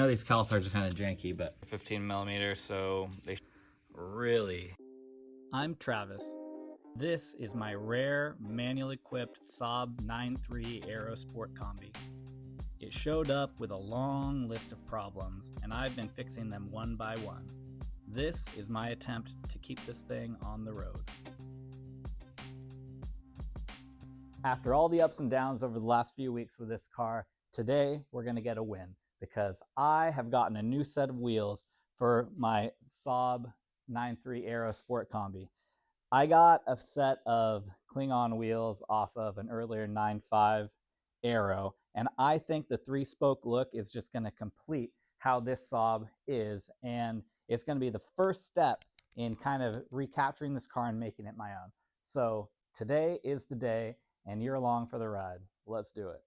I know these calipers are kind of janky, but 15 millimeters, so they really. I'm Travis. This is my rare manual equipped SAAB 9.3 Aero SportCombi. It showed up with a long list of problems, and I've been fixing them one by one. This is my attempt to keep this thing on the road. After all the ups and downs over the last few weeks with this car, today we're going to get a win because I have gotten a new set of wheels for my SAAB 9.3 Aero SportCombi. I got a set of Klingon wheels off of an earlier 9.5 Aero, and I think the 3-spoke look is just going to complete how this SAAB is, and it's going to be the first step in kind of recapturing this car and making it my own. So today is the day, and you're along for the ride. Let's do it.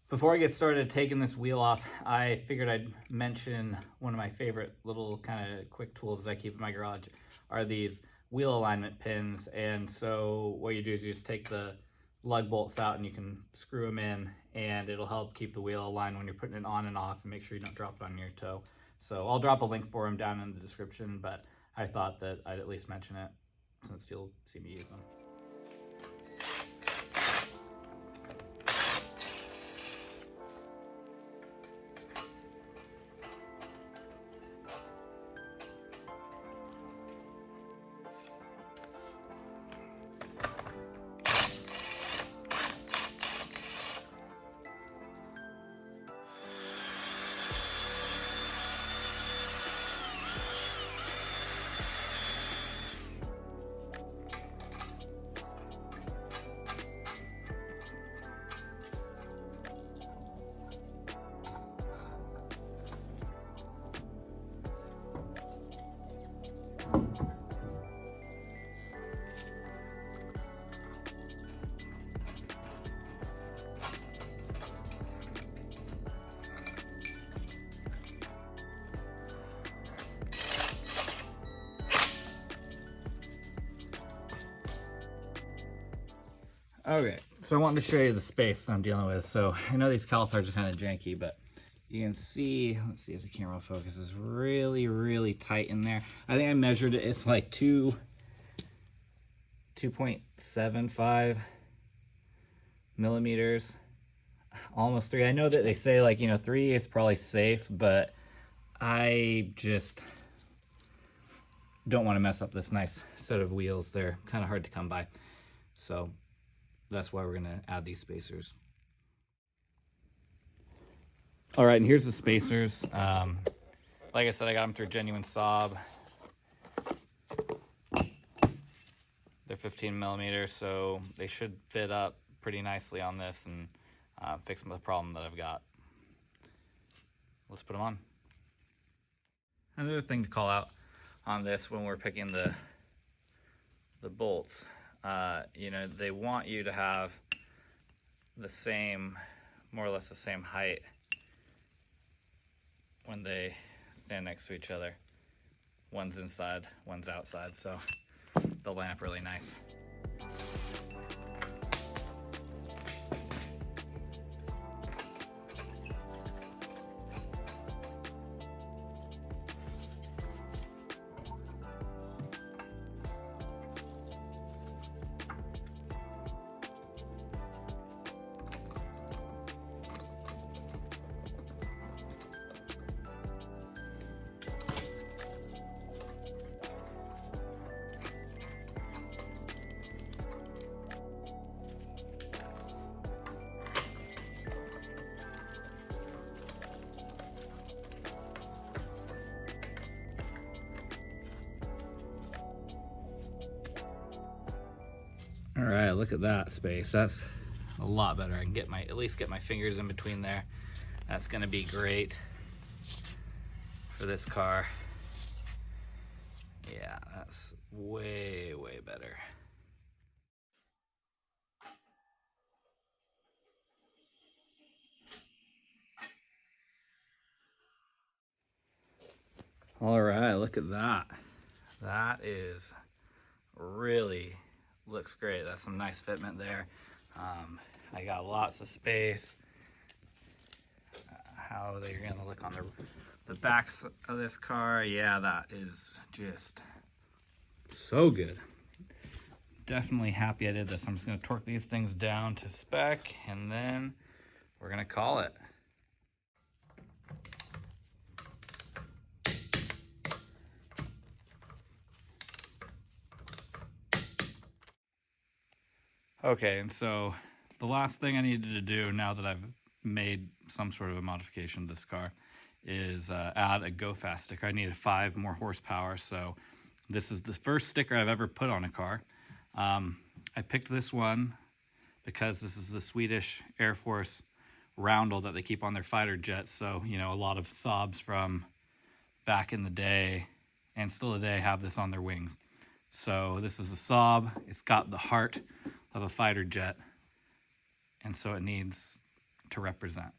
Before I get started taking this wheel off, I figured I'd mention one of my favorite little kind of quick tools that I keep in my garage are these wheel alignment pins. And so what you do is you just take the lug bolts out and you can screw them in, and it'll help keep the wheel aligned when you're putting it on and off, and make sure you don't drop it on your toe. So I'll drop a link for them down in the description, but I thought that I'd at least mention it since you'll see me use them. Okay, so I wanted to show you the space I'm dealing with. So I know these calipers are kind of janky, but you can see, let's see if the camera focuses, really, really tight in there. I think I measured it, it's like 2.75 millimeters, almost 3. I know that they say, like, 3 is probably safe, but I just don't want to mess up this nice set of wheels. They're kind of hard to come by. So that's why we're gonna add these spacers. All right, and here's the spacers. Like I said, I got them through Genuine SAAB. They're 15 millimeters, so they should fit up pretty nicely on this and fix the problem that I've got. Let's put them on. Another thing to call out on this when we're picking the bolts, they want you to have the same, more or less the same height when they stand next to each other. One's inside, one's outside, so they'll line up really nice. All right, look at that space. That's a lot better. I can at least get my fingers in between there. That's gonna be great for this car. Yeah, that's way, way better. All right, look at that. That is really looks great. That's some nice fitment there. I got lots of space. How they're gonna look on the backs of this car, yeah, that is just so good. Definitely happy I did this. I'm just gonna torque these things down to spec and then we're gonna call it. Okay, and so the last thing I needed to do now that I've made some sort of a modification to this car is add a Go Fast sticker. I needed 5 more horsepower, so this is the first sticker I've ever put on a car. I picked this one because this is the Swedish Air Force roundel that they keep on their fighter jets. So, you know, a lot of Saabs from back in the day and still today have this on their wings. So this is a Saab. It's got the heart of a fighter jet, and so it needs to represent.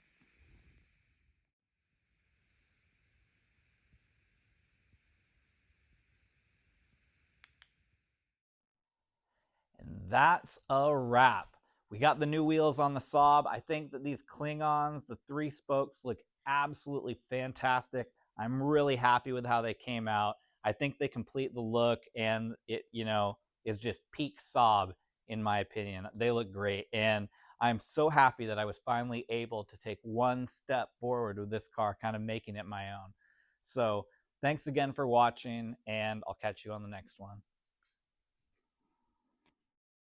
And that's a wrap. We got the new wheels on the Saab. I think that these Klingons, the 3 spokes, look absolutely fantastic. I'm really happy with how they came out. I think they complete the look, and it, you know, is just peak Saab in my opinion. They look great, and I'm so happy that I was finally able to take one step forward with this car, kind of making it my own. So thanks again for watching, and I'll catch you on the next one.